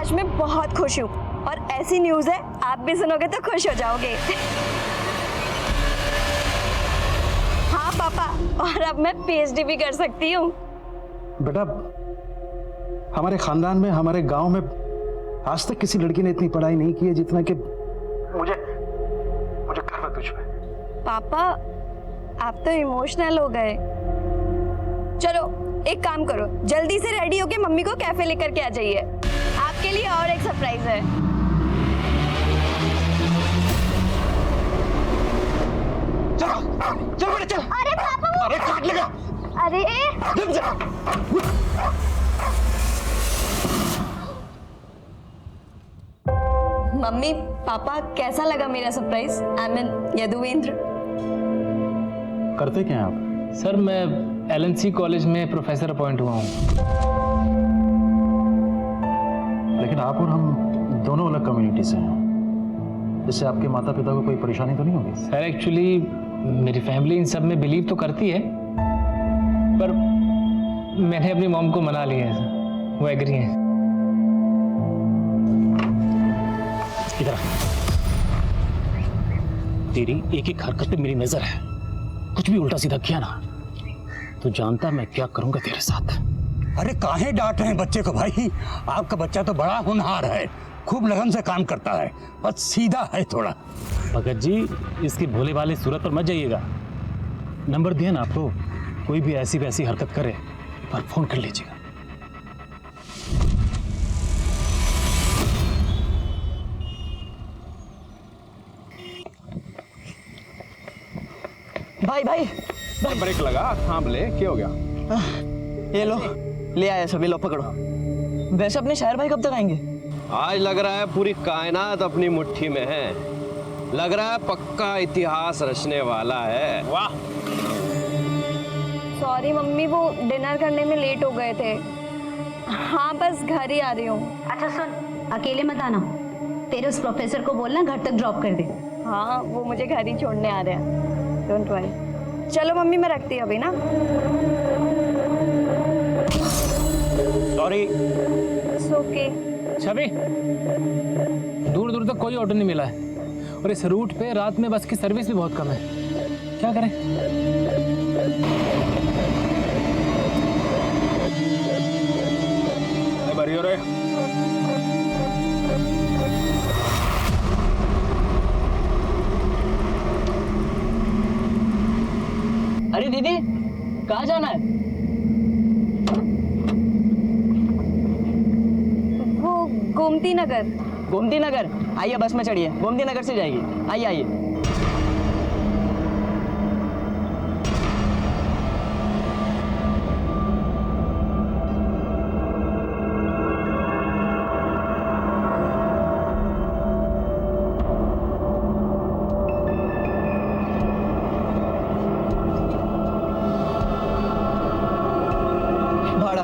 आज मैं बहुत खुश हूँ और ऐसी न्यूज़ है आप भी सुनोगे तो खुश हो जाओगे। हाँ पापा, और अब मैं पीएचडी भी कर सकती हूँ। बेटा, हमारे खानदान में, हमारे गांव में आज तक किसी लड़की ने इतनी पढ़ाई नहीं की है जितना कि मुझे गर्व है तुझ पे। पापा आप तो इमोशनल हो गए। चलो एक काम करो, जल्दी से रेडी होके मम्मी को कैफे लेकर के आ जाइए, आपके लिए और एक सरप्राइज है। चलो चल बेटा चल। अरे पापा, अरे काट लेगा। अरे रुक जा। मम्मी पापा कैसा लगा मेरा सरप्राइज? I mean Yaduvendra. करते क्या हैं आप? सर मैं एलएनसी कॉलेज में प्रोफेसर अपॉइंट हुआ हूँ। लेकिन आप और हम दोनों अलग कम्युनिटी से हैं, इससे आपके माता पिता को कोई परेशानी तो नहीं होगी? सर एक्चुअली मेरी फैमिली इन सब में बिलीव तो करती है, पर मैंने अपनी मॉम को मना लिया है सर, वो एग्री है। इधर आ। तेरी एक एक हरकत पे मेरी नजर है, कुछ भी उल्टा सीधा किया ना तो जानता मैं क्या करूंगा तेरे साथ। अरे काहे डांट रहे हैं बच्चे को भाई? आपका बच्चा तो बड़ा होनहार है, खूब लगन से काम करता है, बस सीधा है थोड़ा। भगत जी, इसकी भोले वाली सूरत पर मत जाइएगा। नंबर दिया ना आपको, कोई भी ऐसी वैसी हरकत करे एक बार फोन कर लीजिएगा। भाई भाई ब्रेक लगा, थाम ले, क्या हो गया? ये लो, ले आया सभी, लो पकड़ो। वैसे अपने शायर भाई कब तक आएंगे? आज लग रहा है पूरी कायनात अपनी मुट्ठी में है, लग रहा है पक्का इतिहास रचने वाला है। वाह। सॉरी मम्मी, वो डिनर करने में लेट हो गए थे। हाँ बस घर ही आ रही हूँ। अच्छा सुन, अकेले मत आना, तेरे उस प्रोफेसर को बोलना घर तक ड्रॉप कर दे। हाँ वो मुझे घर ही छोड़ने आ रहे हैं, डोंट वरी। चलो मम्मी मैं रखती हूँ अभी ना। सॉरी। It's okay. छवि, दूर दूर तक कोई ऑटो नहीं मिला है और इस रूट पे रात में बस की सर्विस भी बहुत कम है, क्या करें? बरी हो रहे। अरे दीदी, कहाँ जाना है? वो गोमती नगर। गोमती नगर? आइए बस में चढ़िए, गोमती नगर से जाएगी। आइए आइए। भाड़ा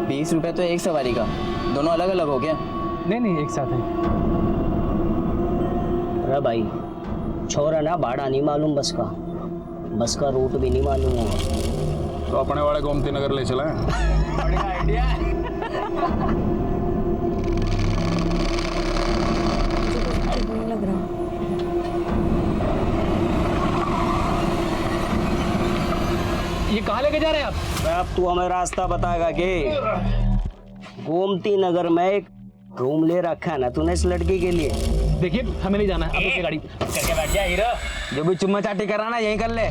20 रुपए तो एक सवारी का, दोनों अलग अलग हो गया? नहीं एक साथ है। अरे भाई, छोरा ना भाड़ा नहीं मालूम, बस का रूट भी नहीं मालूम होगा तो अपने वाले गोमती नगर ले चले। बढ़िया आइडिया है। लग रहा। ये कहाँ लेके जा रहे हैं आप? अब तू हमें रास्ता बताएगा कि गोमती नगर में एक रूम ले रखा है ना तूने इस लड़की के लिए? देखिए हमें नहीं जाना है, अब अपनी गाड़ी करके बैठ जा हीरो। जो भी चुम्मा चाटी कर रहा ना यहीं कर ले,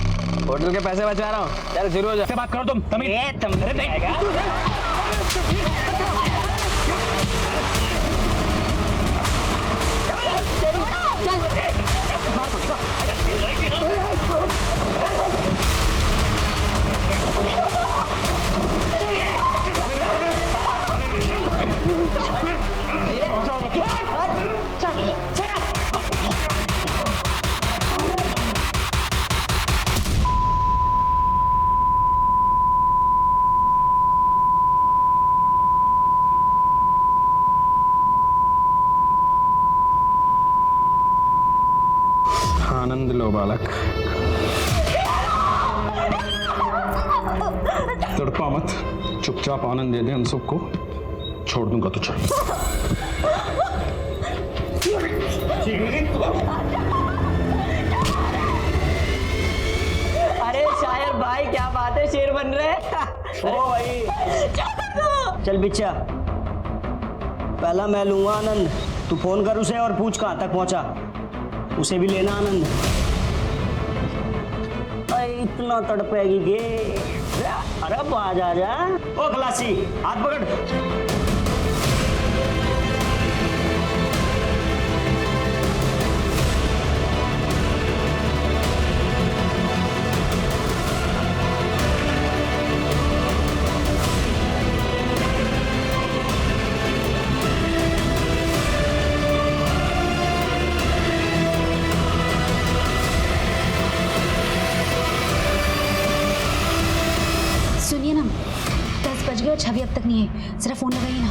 होटल के पैसे बचा रहा हूँ। चल शुरू हो जा। से बात करो तुम आनंद लो बालक, तड़पा मत, चुपचाप आनंद दे दे हम सबको। छोड़ दूंगा तुझे। अरे शायर भाई क्या बात है, शेर बन रहे ओ भाई चल बिच्छा, पहला मैं लूंगा आनंद, तू फोन कर उसे और पूछ कहां तक पहुंचा, उसे भी लेना आनंद। अरे इतना तड़पेगी गे, अरे अब आ जा। ओ खलासी हाथ पकड़। सुनिए ना, 10 बज गए और छवि अब तक नहीं है, जरा फोन लगाइए ना।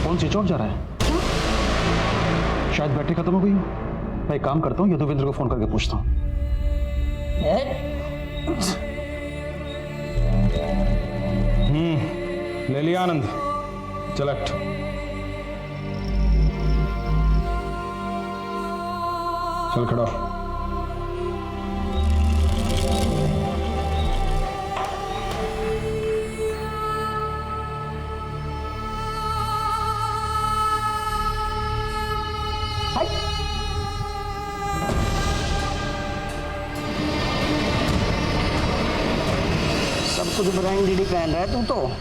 फोन स्विच ऑफ जा रहा है। क्यों? शायद बैटरी खत्म हो गई। मैं एक काम करता हूँ, यदुवेंद्र को फोन करके पूछता हूँ। ले लिया आनंद, चल हट। चल खड़ा हो। सब कुछ ब्रांड डीडी पहन रहा है तू तो।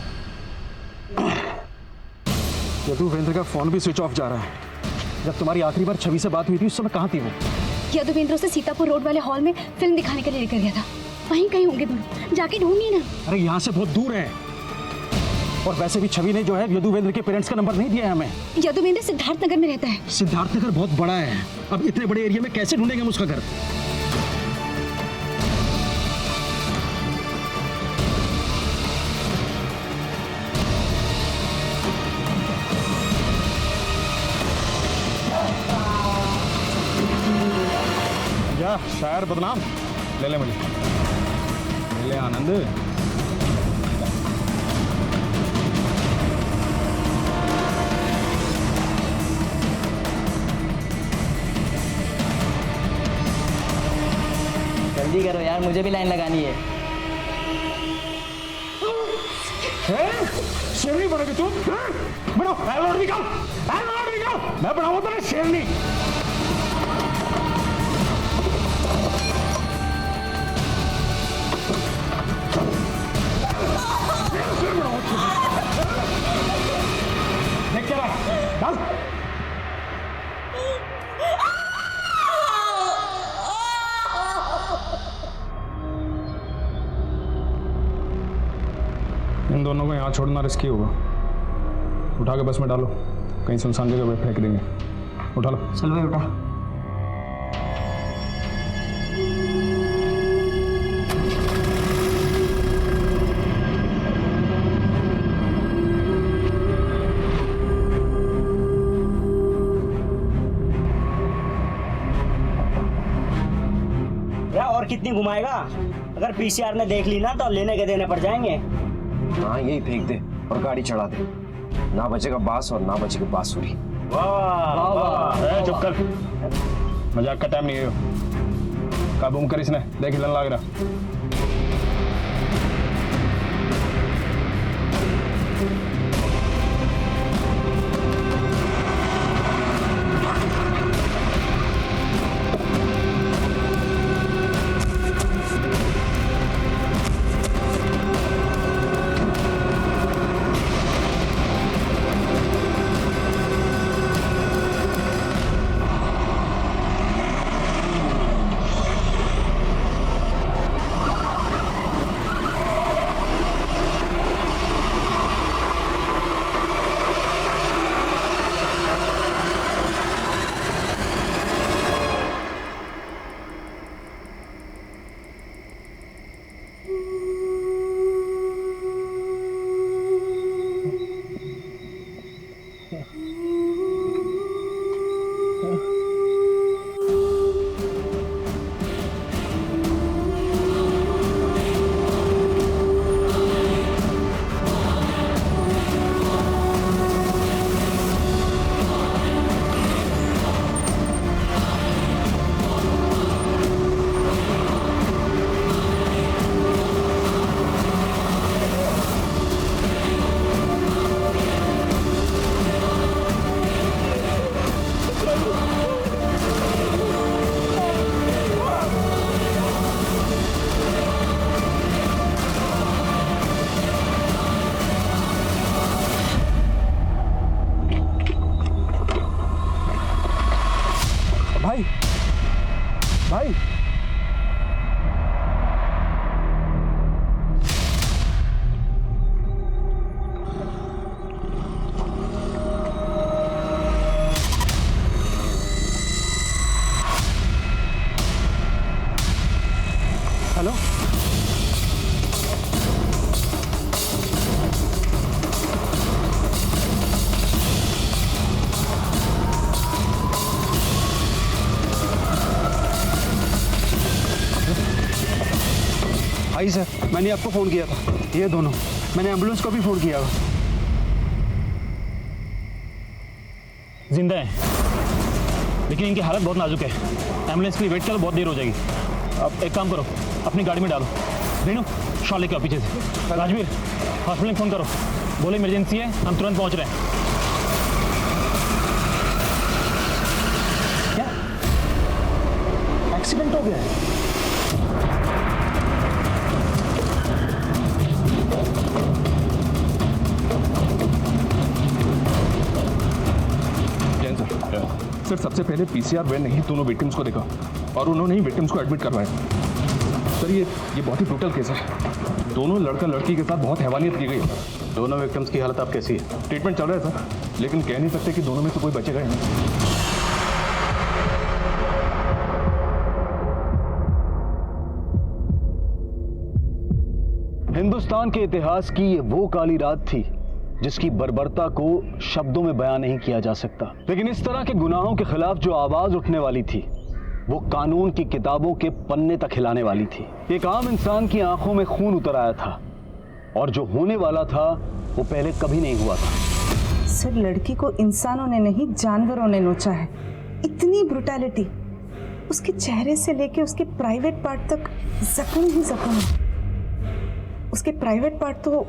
यदुवेंद्र का फोन भी स्विच ऑफ जा रहा है। जब तुम्हारी आखिरी बार छवि से बात हुई थी उस समय कहाँ थी वो? यदुवेंद्र से सीतापुर रोड वाले हॉल में फिल्म दिखाने के लिए लेकर गया था, वहीं कहीं होंगे दोनों, जाके ढूंढिए ना। अरे यहाँ से बहुत दूर है, और वैसे भी छवि ने जो है यदुवेंद्र के पेरेंट्स का नंबर नहीं दिया है हमें। यदुवेंद्र सिद्धार्थ नगर में रहता है। सिद्धार्थ नगर बहुत बड़ा है, अब इतने बड़े एरिया में कैसे ढूंढेंगे हम उसका घर? जा शायर बदनाम, ले ले मुझे, ले ले आनंद। जल्दी करो यार, मुझे भी लाइन लगानी है। शेरनी बनोगे तुम? बनो, एलोड निकाल, एलोड निकाल। मैं बनाऊंगा तेरे शेरनी। देख क्या डाल। इन दोनों को यहाँ छोड़ना रिस्की होगा। उठा के बस में डालो, कहीं सुनसान जगह पे फेंक देंगे। उठा लो। चल भाई उठा। और कितनी घुमाएगा? अगर पीसीआर ने देख ली ना तो लेने के देने पड़ जाएंगे। हाँ यही फेंक दे और गाड़ी चढ़ा दे, ना बचेगा बांस और ना बचेगी बांसुरी। वाह, चुप कर, मजाक का टाइम नहीं है। काबू कर इसने, देख हिलन लग रहा। भाई भाई हेलो आई सर, मैंने आपको फ़ोन किया था। ये दोनों, मैंने एम्बुलेंस को भी फ़ोन किया था। जिंदा है, लेकिन इनकी हालत बहुत नाजुक है। एम्बुलेंस के लिए वेट करो, बहुत देर हो जाएगी। अब एक काम करो, अपनी गाड़ी में डालो। रेनू, शॉल लेके आओ पीछे से। राजवीर, हॉस्पिटल में फ़ोन करो, बोले इमरजेंसी है, हम तुरंत पहुँच रहे हैं। क्या एक्सीडेंट हो गया है? सर, सबसे पहले पीसीआर वैन ने ही दोनों विक्टिम्स को देखा और उन्होंने ही विक्टिम्स को एडमिट करवाया। सर, ये बहुत ही ब्रूटल केस है। दोनों लड़का लड़की के साथ बहुत हैवानियत की गई है। दोनों विक्टिम्स की हालत अब कैसी है? ट्रीटमेंट चल रहा है सर, लेकिन कह नहीं सकते कि दोनों में से कोई बचेगा ही नहीं। हिंदुस्तान के इतिहास की ये वो काली रात थी जिसकी बर्बरता को शब्दों में बयां नहीं किया जा सकता। लेकिन इस तरह के गुनाहों के खिलाफ जो आवाज उठने वाली थी वो कानून की किताबों के पन्ने तक हिलाने वाली थी। एक आम इंसान की आंखों में खून उतर आया था और जो होने वाला था वो पहले कभी नहीं हुआ था। सर, लड़की को इंसानों ने नहीं जानवरों ने नोचा है। इतनी ब्रुटैलिटी, उसके चेहरे से लेके उसके प्राइवेट पार्ट तक जख्म ही जख्म है। उसके प्राइवेट पार्ट तो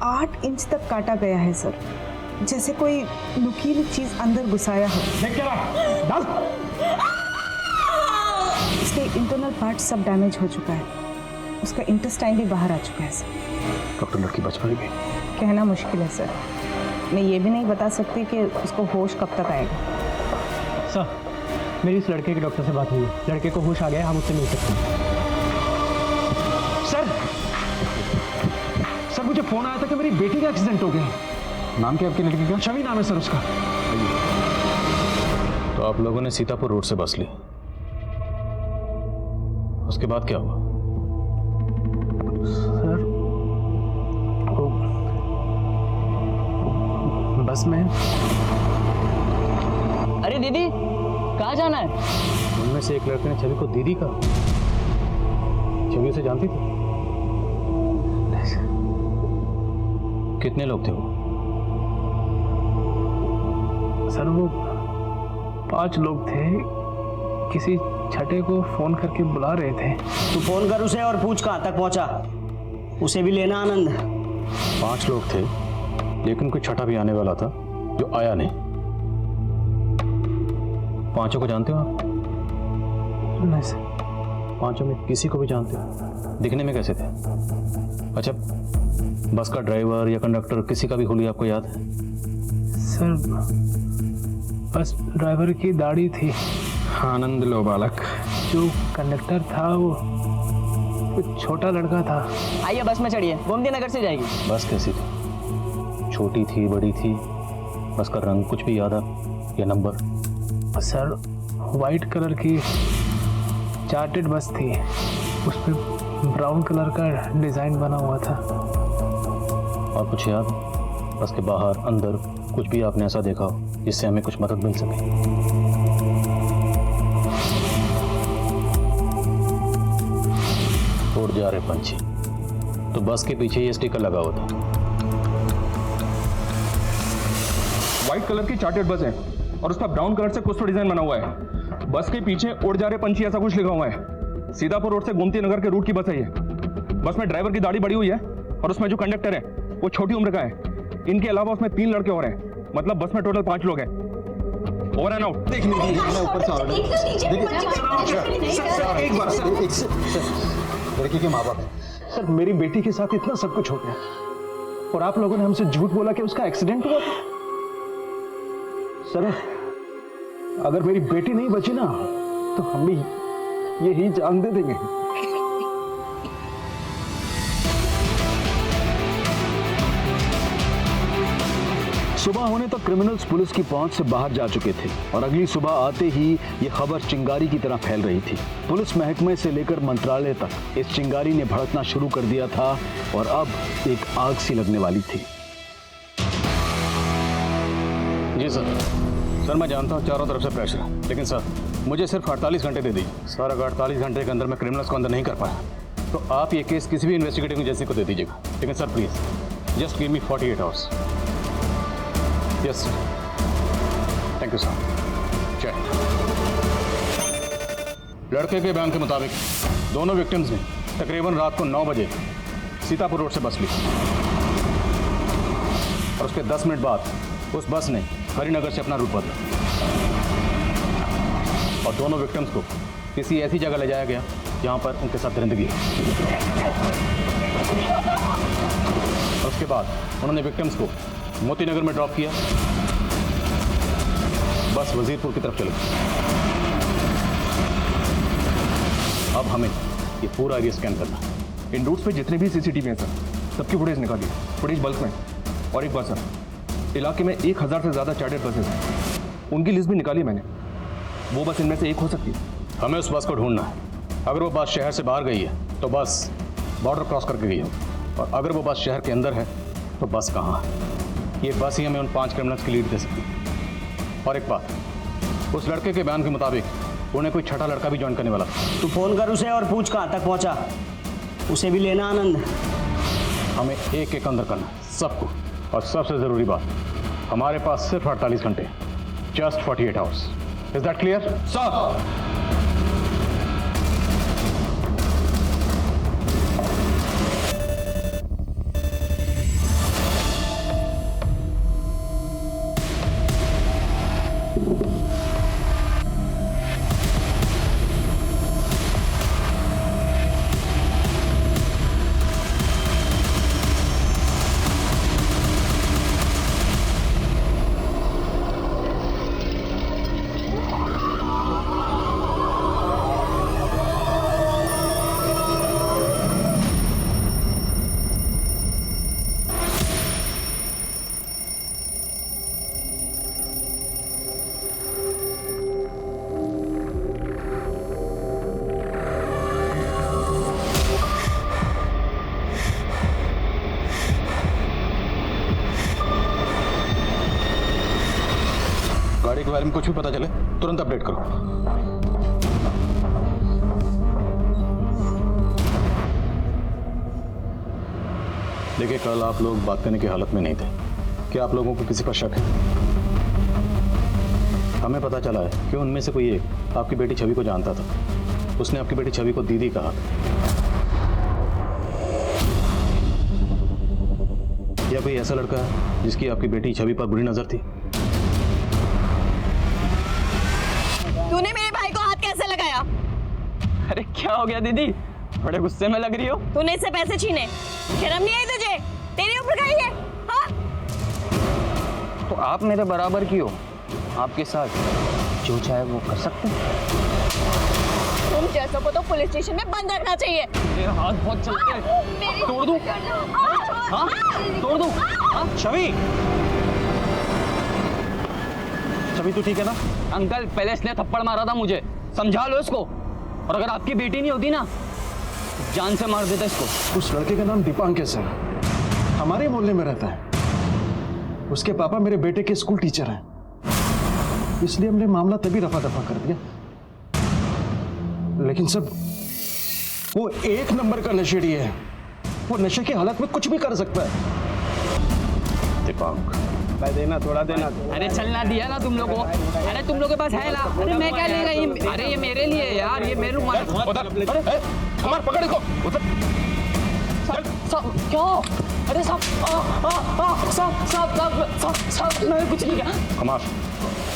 8 इंच तक काटा गया है सर, जैसे कोई नुकीली चीज अंदर घुसाया हो। उसके इंटरनल पार्ट सब डैमेज हो चुका है। उसका इंटेस्टाइन भी बाहर आ चुका है सर। डॉक्टर, लड़की बच पाएगी? कहना मुश्किल है सर। मैं ये भी नहीं बता सकती कि उसको होश कब तक आएगा। सर, मेरी इस लड़के के डॉक्टर से बात हुई है। लड़के को होश आ गया, हम उससे मिल सकते हैं। सर, मुझे फोन आया था कि मेरी बेटी का एक्सीडेंट हो गया। नाम क्या आपकी लड़की का? छवि नाम है सर उसका। तो आप लोगों ने सीतापुर रोड से बस ली, उसके बाद क्या हुआ? सर, वो बस में। अरे दीदी, कहाँ जाना है? उनमें से एक लड़के ने छवि को दीदी कहा। छवि उसे जानती थी? कितने लोग थे वो? सर, वो 5 लोग थे। किसी छठे को फोन करके बुला रहे थे। तू फोन कर उसे और पूछ कहाँ तक पहुंचा। उसे भी लेना आनंद। 5 लोग थे, लेकिन कोई छठा भी आने वाला था जो आया नहीं। 5 को जानते हो आप? नहीं सर। 5 में किसी को भी जानते हो? दिखने में कैसे थे? अच्छा, बस का ड्राइवर या कंडक्टर किसी का भी हुलिया आपको याद है? सर, बस ड्राइवर की दाढ़ी थी। आनंद लो बालक। जो कंडक्टर था वो छोटा लड़का था। आइए बस में चढ़िए, गोमती नगर से जाएगी। बस कैसी थी? छोटी थी, बड़ी थी? बस का रंग कुछ भी याद है या नंबर? सर, वाइट कलर की चार्टेड बस थी। उस पर ब्राउन कलर का डिज़ाइन बना हुआ था। और कुछ याद? बस के बाहर अंदर कुछ भी आपने ऐसा देखा हो जिससे हमें कुछ मदद मिल सके? उड़ जा रहे पंछी, तो बस के पीछे ये स्टिकर लगा हुआ था। व्हाइट कलर की चार्टेड बस है और उस पर ब्राउन कलर से कुछ तो डिजाइन बना हुआ है। बस के पीछे उड़ जा रहे पंछी ऐसा कुछ लिखा हुआ है। सीतापुर रोड से गोमती नगर के रूट की बस है ये। बस में ड्राइवर की दाढ़ी बड़ी हुई है और उसमें जो कंडक्टर है वो छोटी उम्र का है। इनके अलावा उसमें 3 लड़के और हैं, मतलब बस में टोटल 5 लोग हैं। Over and out. देखिए मैं ऊपर से एक बार सर, लड़की के माँ बाप हैं सर, मेरी बेटी के साथ इतना सब कुछ हो गया और आप लोगों ने हमसे झूठ बोला कि उसका एक्सीडेंट हुआ था। सर अगर मेरी बेटी नहीं बची ना तो हम भी यही जान दे देंगे। सुबह होने तक क्रिमिनल्स पुलिस की पहुंच से बाहर जा चुके थे और अगली सुबह आते ही ये खबर चिंगारी की तरह फैल रही थी। पुलिस महकमे से लेकर मंत्रालय तक इस चिंगारी ने भड़कना शुरू कर दिया था और अब एक आग सी लगने वाली थी। जी सर, मैं जानता हूं चारों तरफ से प्रेशर है, लेकिन सर मुझे सिर्फ 48 घंटे दे दीजिए। सर अगर 48 घंटे के अंदर मैं क्रिमिनल्स को अंदर नहीं कर पाया तो आप ये केस किसी भी इन्वेस्टिगेटिंग एजेंसी को दे दीजिएगा। लेकिन sir please just give me 48 hours. Yes sir, thank you sir. Check. लड़के के बयान के मुताबिक दोनों विक्टिम्स ने तकरीबन रात को 9 बजे सीतापुर रोड से बस ली और उसके 10 मिनट बाद उस बस ने हरिनगर से अपना रूट बदला और दोनों विक्टिम्स को किसी ऐसी जगह ले जाया गया जहां पर उनके साथ दरिंदगी है। और उसके बाद उन्होंने विक्टिम्स को मोतीनगर में ड्रॉप किया। बस वजीरपुर की तरफ चली। अब हमें ये पूरा एरिया स्कैन करना। इन रूट्स पे जितने भी सीसीटीवी हैं सर, सबकी फुटेज निकालिए, फुटेज बल्क में। और एक बात सर, इलाके में 1000 से ज़्यादा चार्टर्ड बसेस हैं, उनकी लिस्ट भी निकाली मैंने। वो बस इनमें से एक हो सकती है। हमें उस बस को ढूंढना है। अगर वो बस शहर से बाहर गई है तो बस बॉर्डर क्रॉस करके गई है, और अगर वो बस शहर के अंदर है तो बस कहाँ है। ये बस ही हमें उन 5 क्रिमिनल्स की लीड दे सकती है। और एक बात, उस लड़के के बयान के मुताबिक उन्हें कोई छठा लड़का भी ज्वाइन करने वाला था। तू फोन कर उसे और पूछ कहाँ तक पहुँचा, उसे भी लेना आनंद। हमें एक एक अंदर करना सबको। और सबसे ज़रूरी बात, हमारे पास सिर्फ 48 घंटे, just 48 hours. Is that clear sir? गाड़ी के बारे में कुछ भी पता चले तुरंत अपडेट करो। देखिए, कल आप लोग बात करने की हालत में नहीं थे। क्या आप लोगों को किसी पर शक है? हमें पता चला है कि उनमें से कोई एक आपकी बेटी छवि को जानता था। उसने आपकी बेटी छवि को दीदी कहा था। या कोई ऐसा लड़का है जिसकी आपकी बेटी छवि पर बुरी नजर थी? तूने मेरे भाई को हाथ कैसे लगाया? अरे क्या हो गया दीदी, बड़े गुस्से में लग रही हो। तूने इससे पैसे छीने, शर्म नहीं आई तुझे? तेरे ऊपर का ही है। हाँ? तो आप मेरे बराबर की हो, आपके साथ जो चाहे वो कर सकते हैं। तुम जैसों को तो पुलिस स्टेशन में बंद रखना चाहिए। मेरे हाथ बहुत चलते हैं। तोड़ दूं? हाँ? तोड़ दूं? हाँ? छवि, छवि तू ठीक है ना? अंकल, पहले इसने थप्पड़ मारा था मुझे, समझा लो इसको। और अगर आपकी बेटी नहीं होती ना, जान से मार देता इसको। उस लड़के का नाम दीपांकेश है, हमारे मोहल्ले में रहता है। उसके पापा मेरे बेटे के स्कूल टीचर हैं, इसलिए हमने मामला तभी रफा दफा कर दिया। लेकिन सब वो एक नंबर का नशेड़ी है। वो नशे की हालत में कुछ भी कर सकता है। दीपांक, भाई देना, थोड़ा देना। अरे चलना दिया ना तुम लोगों को। अरे तुम लोगों के पास है ना। अरे मैं क्या लेगा ये? अरे ये मेरे लिए है यार, ये मेरे हमार पकड़ इसको। सब क्यों? अरे सब मैंने कुछ नहीं किया। हमार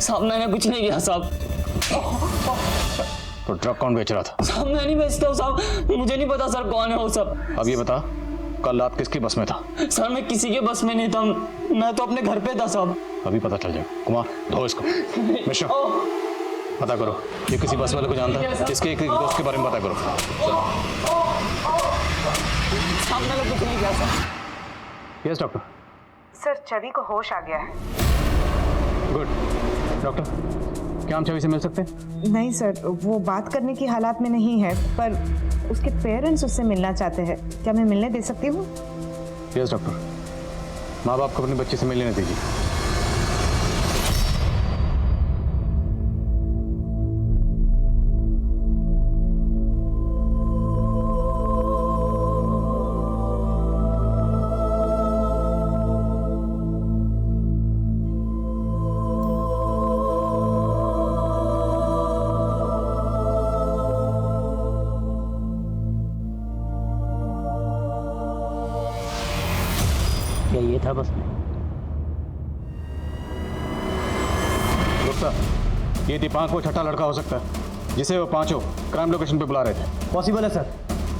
सब मैंने कुछ नहीं किया सब। तो ड्रग कौन बेच रहा था? सब मैं नहीं बेचता हूँ सब। मुझे नहीं पता सर कौन है वो सब। अब ये बता, कल रात किसकी बस में था? सर मैं किसी के बस में नहीं था, मैं तो अपने घर पे था सब। अभी पता चल जाएगा। कुमार, धो इसको। मिश्रा, पता करो ये किसी बस वाले को जानता है? इसके एक दोस्त के बारे में पता करो। सब मैंने कुछ नहीं किया सर। Yes doctor. सर छवि को होश आ गया है। गुड। डॉक्टर, क्या हम छवि से मिल सकते हैं? नहीं सर, वो बात करने की हालात में नहीं है, पर उसके पेरेंट्स उससे मिलना चाहते हैं। क्या मैं मिलने दे सकती हूँ? Yes doctor. माँ बाप को अपनी बच्ची से मिलने दीजिए। ये था बस। गुप्ता, ये दीपांक वो छठा लड़का हो सकता है जिसे वो पांचों क्राइम लोकेशन पे बुला रहे थे। पॉसिबल है सर,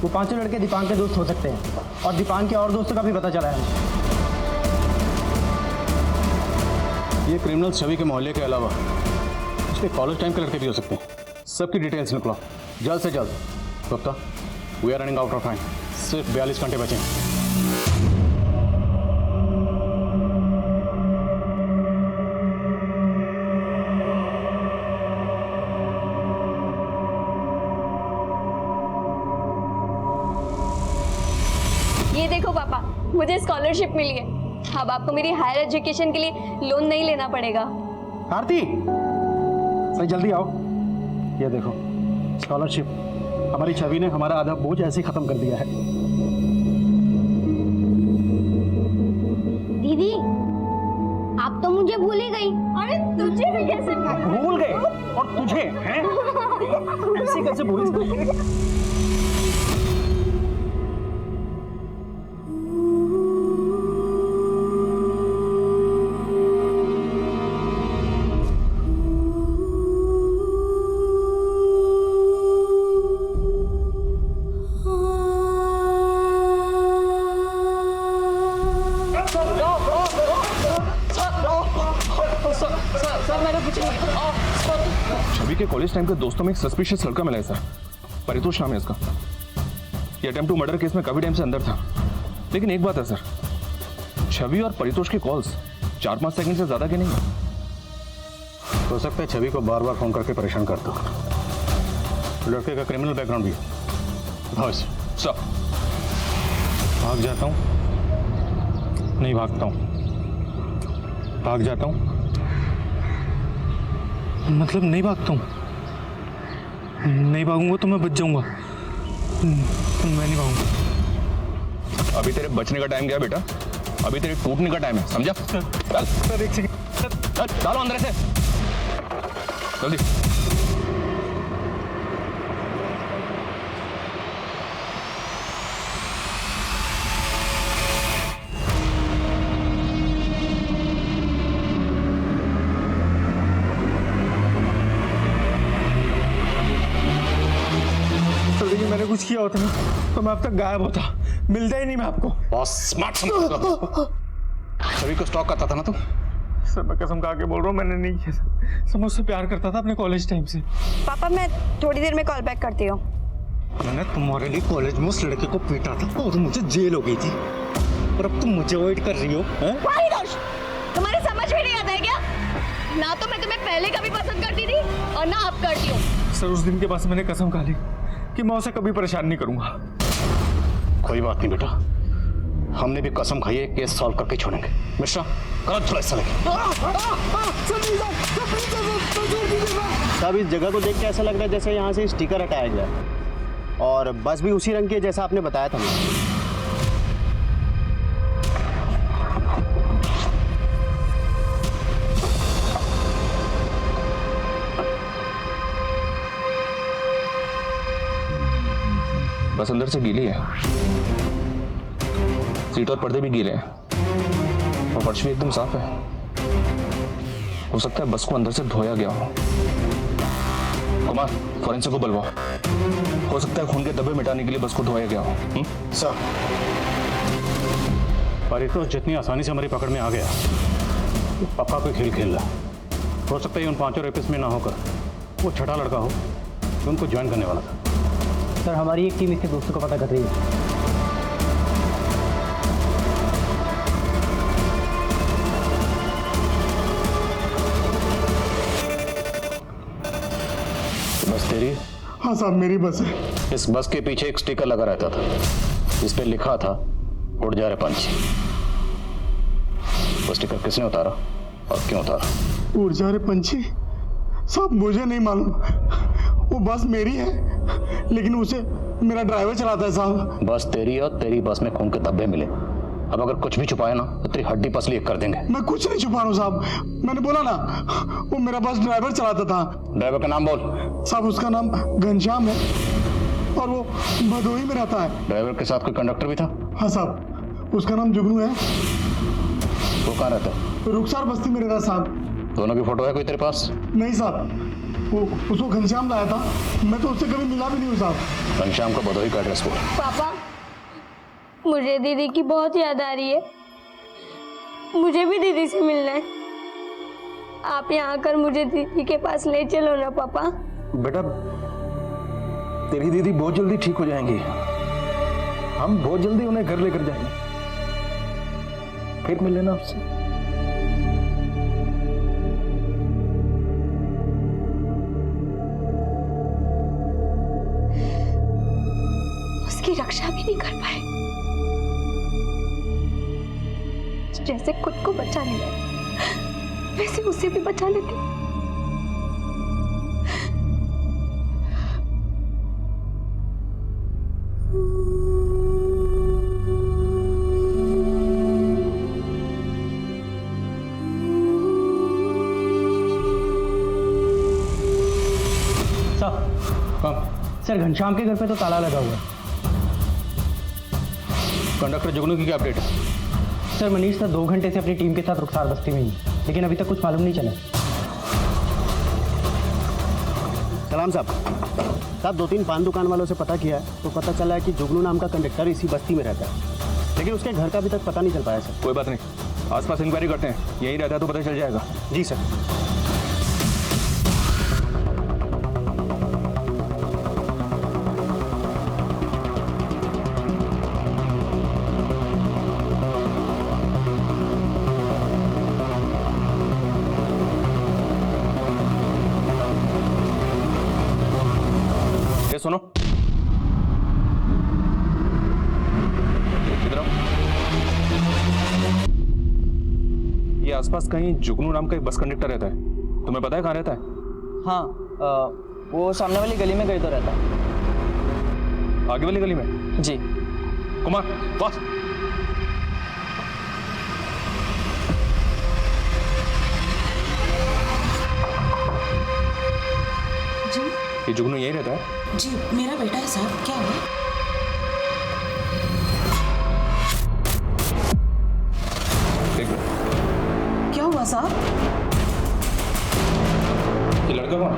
वो पांचों लड़के दीपांक के दोस्त हो सकते हैं और दीपांक के और दोस्तों का भी पता चला है। ये क्रिमिनल छवि के मोहल्ले के अलावा उसके कॉलेज टाइम के लड़के भी हो सकते हैं। सबकी डिटेल्स निकलो जल्द से जल्द। Gupta, we are running out of time. सिर्फ 42 घंटे बचे। ये देखो पापा, मुझे स्कॉलरशिप मिली है। अब आपको मेरी हायर एजुकेशन के लिए लोन नहीं लेना पड़ेगा। आरती, सही जल्दी आओ। ये देखो स्कॉलरशिप। हमारी छवि ने हमारा आधा बोझ ऐसे ही खत्म कर दिया है। दीदी, आप तो मुझे भूल ही गई। अरे तुझे भी कैसे भूल गए? और तुझे हैं? ऐसे कैसे भूल गए? छवि के कॉलेज टाइम के दोस्तों में एक सस्पिशियस लड़का मिला है सर। परितोष नाम है इसका। ये अटेम्प्ट टू मर्डर केस में काफी टाइम से अंदर था। लेकिन एक बात है सर, छवि और परितोष के कॉल्स 4-5 सेकंड से ज्यादा के नहीं। हो सकता है छवि को बार बार फोन करके परेशान करता हूँ। लड़के का क्रिमिनल बैकग्राउंड भी है। बस सर, भाग जाता हूँ, नहीं भागता हूँ, भाग जाता हूँ, मतलब नहीं भागता हूँ। नहीं भागूंगा तो मैं बच जाऊंगा। मैं नहीं भागूंगा। अभी तेरे बचने का टाइम गया बेटा, अभी तेरे टूटने का टाइम है, समझा? चल एक सेकंड, डालो अंदर से जल्दी। मैंने कुछ किया होता तो मैं अब तक गायब होता, मिलता ही नहीं मैं आपको। बहुत स्मार्ट छवि को स्टॉक करता था ना तू? सर मैं कसम खा के बोल रहा हूँ, मैंने नहीं किया सर। मैं उससे प्यार करता था अपने कॉलेज टाइम से। पापा मैं थोड़ी देर में कॉल बैक करती हूँ। मैंने तुम्हारे लिए कॉलेज में उस लड़के को पीटा था और मुझे जेल हो गई थी, और अब तुम मुझे अवॉइड कर रही हो। तुम्हारे समझ में नहीं आता है क्या? ना तो मैं तुम्हें पहले कभी पसंद करती थी और ना अब करती हूँ। सर उस दिन के बाद मैंने कसम खा ली कि मैं उसे कभी परेशान नहीं करूंगा। कोई बात नहीं बेटा, हमने भी कसम खाई है, केस सॉल्व करके छोड़ेंगे। मिश्रा, करो थोड़ा हिस्सा लेके। साहब इस जगह को देख के ऐसा लग रहा है जैसे यहाँ से स्टिकर हटाया गया। और बस भी उसी रंग की है जैसा आपने बताया था मुझे। बस अंदर से गीली है, सीट और पर्दे भी गीले हैं और फर्श भी एकदम साफ है। हो सकता है बस को अंदर से धोया गया हो। कुमार, फॉरेंसिक को बुलवाओ। हो सकता है खून के धब्बे मिटाने के लिए बस को धोया गया हो। सर, परितोष जितनी आसानी से हमारी पकड़ में आ गया, पक्का कोई खेल खेल रहा। हो सकता है उन 5 रेपिस्ट में ना होकर वो छठा लड़का हो जो उनको ज्वाइन करने वाला था। सर, हमारी एक टीम इसके दोस्तों का पता कर रही है। बस तेरी? हाँ साहब, मेरी बस है। इस बस के पीछे एक स्टिकर लगा रहता था, इस पे लिखा था उड़ जा रहे पंछी। वो स्टिकर किसने उतारा और क्यों उतारा? उड़ जा रहे पंछी? साहब मुझे नहीं मालूम, वो बस मेरी है लेकिन उसे मेरा ड्राइवर चलाता है साहब। बस तेरी और तेरी बस में खून के धब्बे मिले। अब अगर कुछ भी छुपाए ना तो तेरी हड्डी पसली एक कर देंगे। मैं कुछ नहीं छुपा रहा हूँ साहब, मैंने बोला ना वो मेरा बस ड्राइवर चलाता था। ड्राइवर का नाम बोल। साहब उसका नाम घनश्याम है और वो भदोही में रहता है। ड्राइवर के साथ कोई कंडक्टर भी था? हाँ साहब, उसका नाम जुगनू है। वो कहाँ रहता है? रुखसार बस्ती में रहता है साहब। दोनों की फोटो है कोई तेरे पास? नहीं साहब, वो उसको घनश्याम लाया था, मैं तो उससे कभी मिला भी नहीं हूँ साहब। घनश्याम को भदोही का एड्रेस बोल। पापा, मुझे दीदी की बहुत याद आ रही है, मुझे भी दीदी से मिलना है। आप यहाँ आकर मुझे दीदी के पास ले चलो ना पापा। बेटा, तेरी दीदी बहुत जल्दी ठीक हो जाएंगी, हम बहुत जल्दी उन्हें घर लेकर जाएंगे, फिर मिल लेना आपसे। उसकी रक्षा भी नहीं कर पाए, जैसे खुद को बचा लिया वैसे उसे भी बचा लेते। सर, घनश्याम के घर पे तो ताला लगा हुआ है। कंडक्टर जुगनू की क्या अपडेट है? सर, मनीष सर 2 घंटे से अपनी टीम के साथ रुखसार बस्ती में ही है, लेकिन अभी तक कुछ मालूम नहीं चला। सलाम साहब, 2-3 पान दुकान वालों से पता किया है तो पता चला है कि जुगनू नाम का कंडक्टर इसी बस्ती में रहता है, लेकिन उसके घर का अभी तक पता नहीं चल पाया सर। कोई बात नहीं, आसपास इंक्वायरी करते हैं, यहीं रहता है तो पता चल जाएगा। जी सर। सुनो, इधर आओ। ये आसपास कहीं जुगनू नाम का एक बस कंडक्टर रहता है, तुम्हें पता है कहाँ रहता है? हाँ, वो सामने वाली गली में कहीं तो रहता है। आगे वाली गली में? जी। कुमार, बस। जी ये जुगनू यहीं रहता है? जी, मेरा बेटा है साहब। क्या हुआ? देख लो। क्या हुआ साहब? ये लड़का कौन?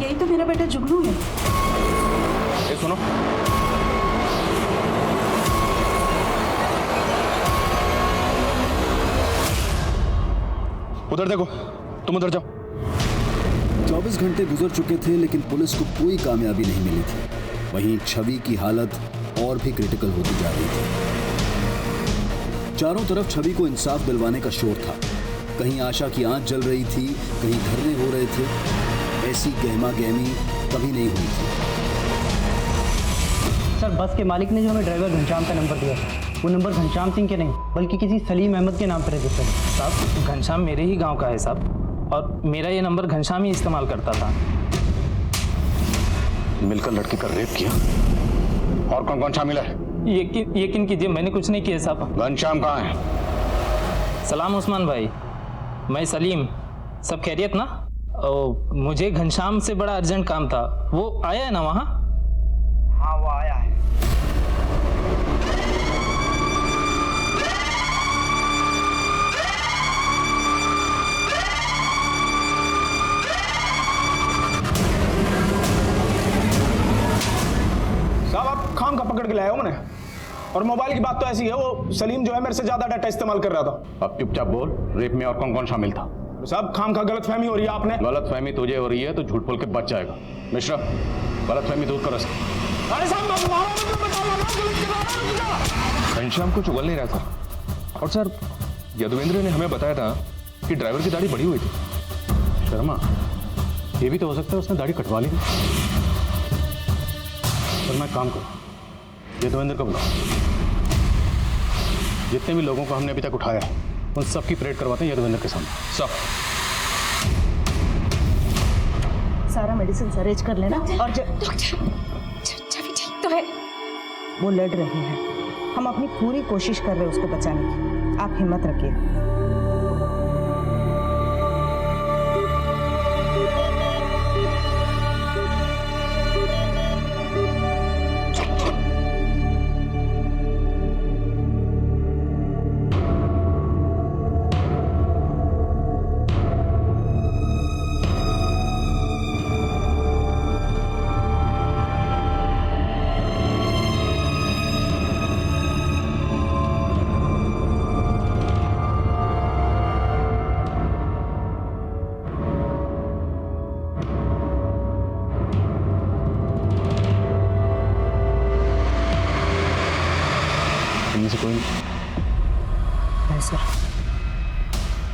यही तो मेरा बेटा जुगनू है। ये सुनो, उधर देखो, तुम उधर जाओ। 24 घंटे गुजर चुके थे लेकिन पुलिस को कोई कामयाबी नहीं मिली थी। वहीं छवि की हालत और भी क्रिटिकल होती जा रही थी। चारों तरफ छवि को इंसाफ दिलवाने का शोर था। कहीं आशा की आंच जल रही थी, कहीं धरने हो रहे थे। ऐसी गहमा गहमी कभी नहीं हुई थी। सर, बस के मालिक ने जो हमें ड्राइवर घनश्याम का नंबर दिया था, वो नंबर घनश्याम सिंह के नहीं बल्कि किसी सलीम अहमद के नाम पर रजिस्टर्ड है। साहब, घनश्याम मेरे ही गांव का है साहब, और मेरा ये नंबर घनश्याम ही इस्तेमाल करता था। मिलकर लड़की का रेप किया। और कौन कौन शामिल है? यकीन कीजिए मैंने कुछ नहीं किया साहब। घनश्याम कहाँ है? सलाम उस्मान भाई, मैं सलीम। सब खैरियत ना? मुझे घनश्याम से बड़ा अर्जेंट काम था, वो आया है ना वहाँ? हाँ वो आया है। साहब आप खाम का पकड़ के लाए हो मैंने, और मोबाइल की बात तो ऐसी है, वो सलीम जो है मेरे से ज्यादा डाटा इस्तेमाल कर रहा था। अब चुपचाप बोल, रेप में और कौन कौन शामिल था? साहब खाम का गलत फहमी हो रही है आपने। गलत फहमी तुझे हो रही है तो झूठ बोल के बच जाएगा। मिश्रा, गलत फहमी दूर कर। अरे साहब मैं बता रहा हूं, घनश्याम कुछ उगल नहीं रहा सर। और सर यदुवेंद्र ने हमें बताया था कि ड्राइवर की दाढ़ी बड़ी हुई थी। शर्मा, ये भी तो हो सकता है उसने दाढ़ी कटवा ली। पर मैं काम करूँ, यदुवेंद्र को बुलाओ। जितने भी लोगों को हमने अभी तक उठाया है उन सब की परेड करवाते हैं यदुवेंद्र के सामने। सब सारा मेडिसिन अरेंज कर लेना। और डॉक्टर छवि ठीक तो है? वो लड़ रही है, हम अपनी पूरी कोशिश कर रहे हैं उसको बचाने की। आप हिम्मत रखिए। इनमें से कोई नहीं सर।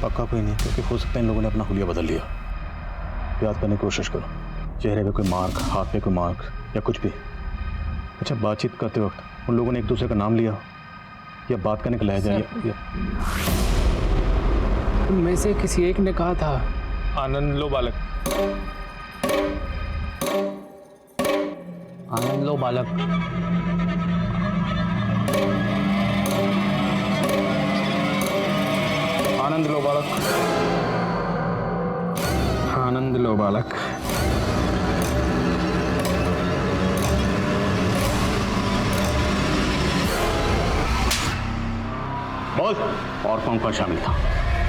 पक्का कोई नहीं, क्योंकि हो सकता है इन लोगों ने अपना हुलिया बदल लिया। याद करने की कोशिश करो, चेहरे पे कोई मार्क, हाथ पे कोई मार्क या कुछ भी। अच्छा, बातचीत करते वक्त उन लोगों ने एक दूसरे का नाम लिया या बात करने का लहजा या उनमें से किसी एक ने कहा था आनंद लो बालक। आनंद लो बालक। आनंद लो बालक। आनंद लो बालक। बोल, और कौन कौन शामिल था?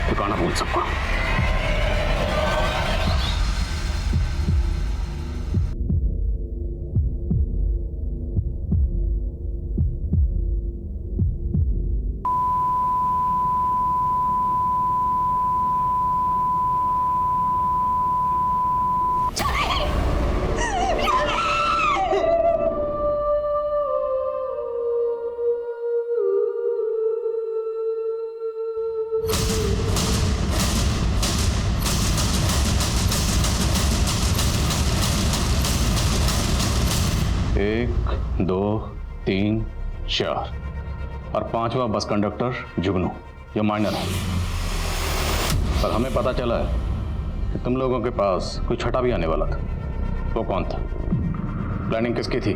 ठिकाना बोल सबका। एक, दो, तीन, चार और पांचवा बस कंडक्टर जुगनू, ये माइनर है। पर हमें पता चला है कि तुम लोगों के पास कोई छठा भी आने वाला था। वो कौन था? प्लानिंग किसकी थी?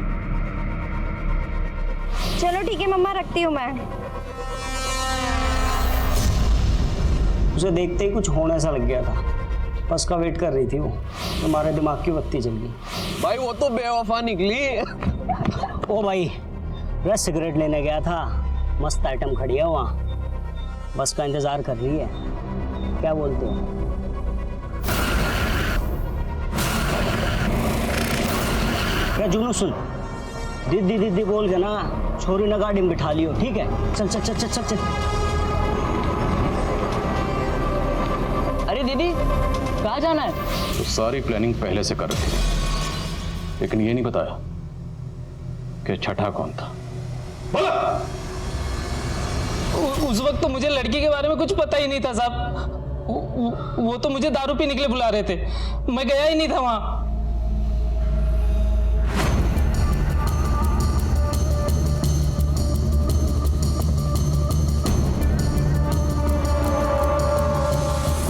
चलो ठीक है मम्मा, रखती हूँ मैं। उसे देखते ही कुछ होने सा लग गया था, बस का वेट कर रही थी वो। हमारे दिमाग की बत्ती जल गई। भाई वो तो बेवफा निकली। ओ भाई, मैं सिगरेट लेने गया था, मस्त आइटम खड़ी है वहाँ, बस का इंतजार कर रही है। क्या बोलते हो? क्या जुगनू, सुन, दीदी दीदी बोल के ना छोरी ना गाड़ी में बिठा लियो, ठीक है? चल चल चल चल चल चल। अरे दीदी कहाँ जाना है? तो सारी प्लानिंग पहले से कर रखी थी, लेकिन ये नहीं बताया कि छठा कौन था। उस वक्त तो मुझे लड़की के बारे में कुछ पता ही नहीं था साहब। वो तो मुझे दारू पीने के लिए बुला रहे थे, मैं गया ही नहीं था वहां।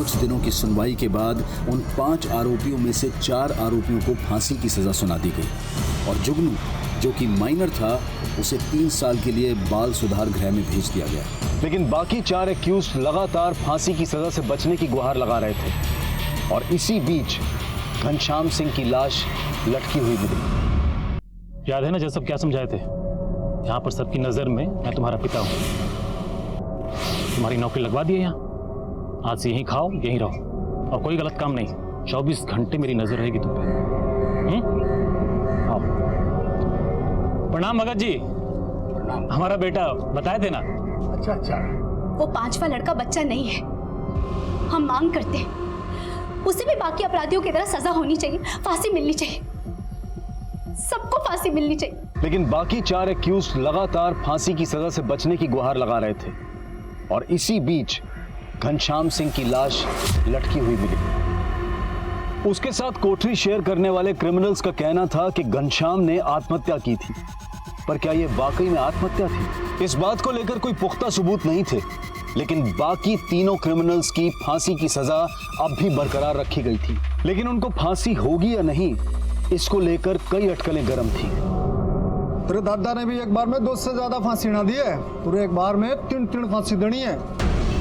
कुछ दिनों की सुनवाई के बाद उन 5 आरोपियों में से 4 आरोपियों को फांसी की सजा सुना दी गई और जुगनू, जो कि माइनर था, उसे 3 साल के लिए बाल सुधार गृह में भेज दिया गया। लेकिन बाकी 4 एक्यूज लगातार फांसी की सजा से बचने की गुहार लगा रहे थे और इसी बीच घनश्याम सिंह की लाश लटकी हुई मिली। याद है ना जब सब क्या समझाए थे? यहाँ पर सबकी नजर में मैं तुम्हारा पिता हूँ। तुम्हारी नौकरी लगवा दी है यहाँ, आज से यहीं खाओ यहीं रहो और कोई गलत काम नहीं। 24 घंटे मेरी नजर रहेगी तुम पे। आओ। प्रणाम भगत जी। हमारा बेटा बताए थे ना। अच्छा अच्छा। वो 5वां लड़का बच्चा नहीं है। हम मांग करते हैं उसे भी बाकी अपराधियों की तरह सजा होनी चाहिए, फांसी मिलनी चाहिए, सबको फांसी मिलनी चाहिए। लेकिन बाकी 4 एक्यूज लगातार फांसी की सजा से बचने की गुहार लगा रहे थे और इसी बीच घनश्याम सिंह की लाश लटकी हुई मिली। उसके साथ कोठरी शेयर करने वाले क्रिमिनल्स का कहना था कि घनश्याम ने आत्महत्या की थी, पर क्या यह वाकई में आत्महत्या थी? इस बात को लेकर कोई पुख्ता सबूत नहीं थे, लेकिन बाकी तीनों क्रिमिनल्स की फांसी की सजा अब भी बरकरार रखी गई थी। लेकिन उनको फांसी होगी या नहीं, इसको लेकर कई अटकलें गर्म थी। तेरे दादा ने भी एक बार में 2 से ज्यादा फांसी ना दी है, पूरे एक बार में 3 फांसी देनी है।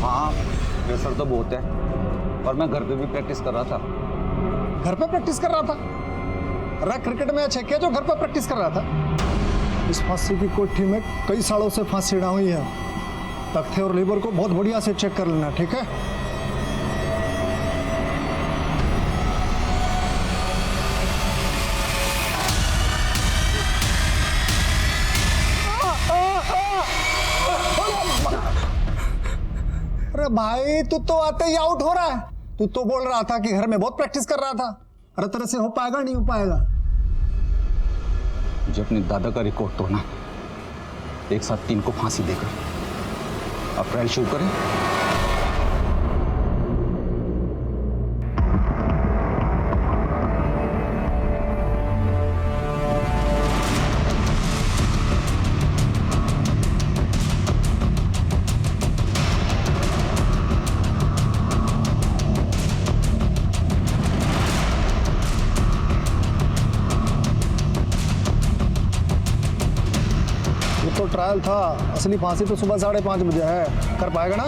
हाँ, प्रेशर तो बहुत है और मैं घर पे भी प्रैक्टिस कर रहा था। घर पे प्रैक्टिस कर रहा था? अरे क्रिकेट में अच्छा क्या जो घर पे प्रैक्टिस कर रहा था? इस फांसी की कोठी में कई सालों से फांसी ना हुई है। तख्ते और लीवर को बहुत बढ़िया से चेक कर लेना, ठीक है? अरे भाई तू तो आते ही आउट हो रहा है। तू तो बोल रहा था कि घर में बहुत प्रैक्टिस कर रहा था। अरे तेरे से हो पाएगा नहीं हो पाएगा? मुझे अपने दादा का रिकॉर्ड तोड़ना, एक साथ 3 को फांसी देकर। अब ट्रायल शुरू करें। तो ट्रायल था, असली फांसी तो सुबह 5:30 बजे है। कर पाएगा ना?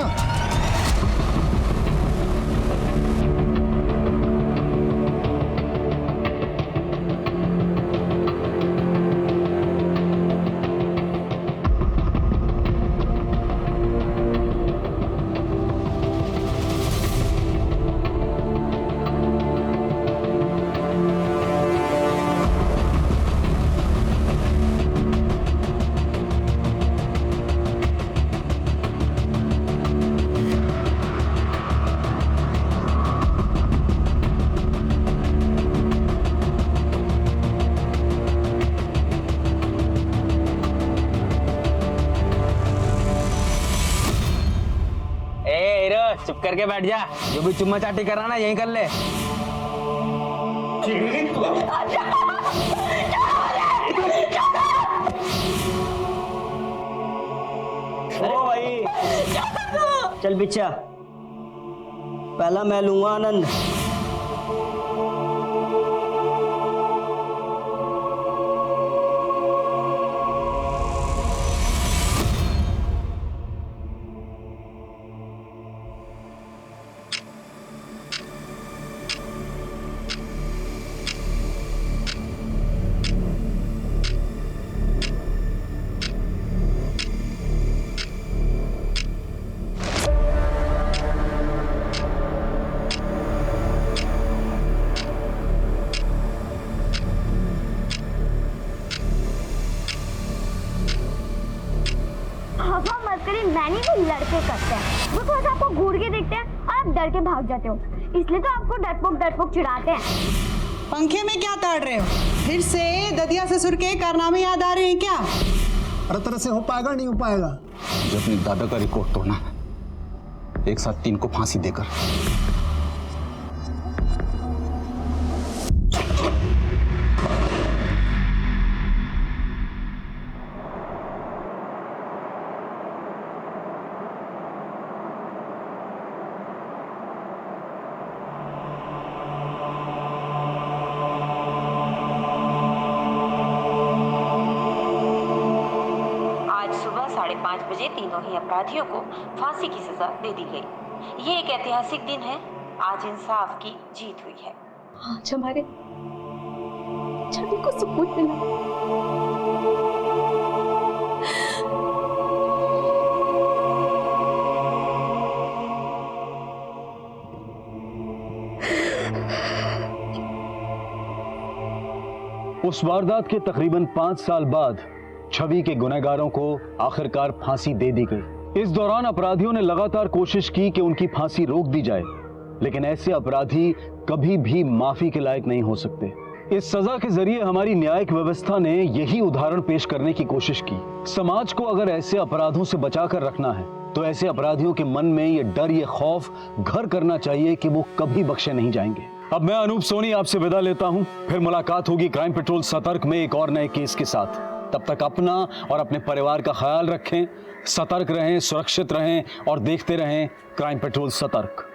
चुप करके बैठ जा, जो भी चुम्मा चाटी कर रहा ना यहीं कर ले। ओ भाई चल बिच्छा, पहला मैं लूंगा आनंद। मैंने भी लड़के करते हैं, वो थोड़ा सा आपको घूर के देखते हैं और आप डर के भाग जाते हो, इसलिए तो आपको डरपोक चिढ़ाते हैं। पंखे में क्या ताड़ रहे हो? फिर से ददिया ससुर के कारनामे याद आ रहे हैं क्या? अरे तेरे से हो पाएगा नहीं हो पाएगा? मुझे अपने दादा का रिकॉर्ड तोड़ना, एक साथ 3 को फांसी देकर। अपराधियों को फांसी की सजा दे दी गई। ये एक ऐतिहासिक दिन है, आज इंसाफ की जीत हुई है। आज हमारे छवि को सुकून मिला। उस वारदात के तकरीबन 5 साल बाद छवि के गुनहगारों को आखिरकार फांसी दे दी गई। इस दौरान अपराधियों ने लगातार कोशिश की कि उनकी फांसी रोक दी जाए, लेकिन ऐसे अपराधी कभी भी माफी के लायक नहीं हो सकते। इस सजा के जरिए हमारी न्यायिक व्यवस्था ने यही उदाहरण पेश करने की कोशिश की। समाज को अगर ऐसे अपराधों से बचाकर रखना है तो ऐसे अपराधियों के मन में ये डर, ये खौफ घर करना चाहिए कि वो कभी बख्शे नहीं जाएंगे। अब मैं अनूप सोनी आपसे विदा लेता हूं, फिर मुलाकात होगी क्राइम पेट्रोल सतर्क में एक और नए केस के साथ। तब तक अपना और अपने परिवार का ख्याल रखें, सतर्क रहें, सुरक्षित रहें और देखते रहें क्राइम पेट्रोल सतर्क।